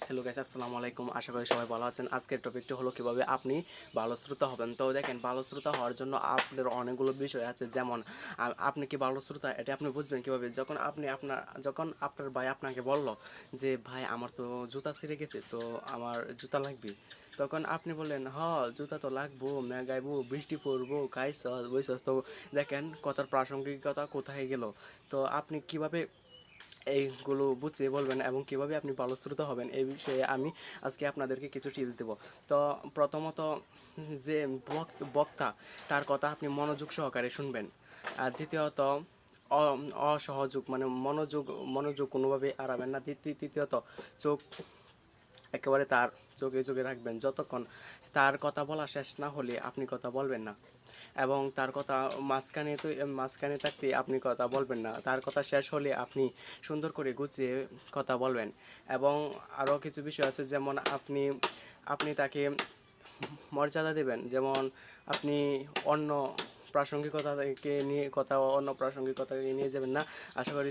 Hello guys, আসসালামু আলাইকুম। আশা করি সবাই ভালো আছেন। আজকের টপিকটি হলো কিভাবে আপনি ভালো শ্রোতা হবেন। তো দেখেন, ভালো শ্রোতা হওয়ার জন্য আপনার অনেকগুলো বিষয় আছে। যেমন আপনি কি ভালো শ্রোতা এটা আপনি বুঝবেন কিভাবে? যখন আপনার ভাই আপনাকে বলল যে ভাই আমার তো জুতা ছিঁড়ে গেছে, তো আমার জুতা লাগবে, তখন আপনি বললেন হ জুতা তো লাগবো, গাইবো, বৃষ্টি পড়বো, গাইছস বইছস। তো দেখেন কথার প্রাসঙ্গিকতা কোথায় গেল। তো আপনি কিভাবে এইগুলো বুঝিয়ে বলবেন এবং কিভাবে আপনি ফলশ্রুত হবেন এই বিষয়ে আমি আজকে আপনাদেরকে কিছু টিপস দেব। তো প্রথমত, যে বক্তা তার কথা আপনি মনোযোগ সহকারে শুনবেন। আর দ্বিতীয়ত, অসহযোগ মানে মনোযোগ মনোযোগ কোনোভাবে হারাবেন না। তৃতীয়ত, চোখ একেবারে তার চোখে চোখে রাখবেন যতক্ষণ তার কথা বলা শেষ না হলে আপনি কথা বলবেন না। এবং তার কথা মাঝখানে থাকতে আপনি কথা বলবেন না, তার কথা শেষ হলে আপনি সুন্দর করে গুছিয়ে কথা বলবেন। এবং আরও কিছু বিষয় আছে, যেমন আপনি তাকে মর্যাদা দেবেন। যেমন আপনি অন্য প্রাসঙ্গিকতাকে নিয়ে কথা অন্য প্রাসঙ্গিকতাকে নিয়ে যাবেন না। আশা করি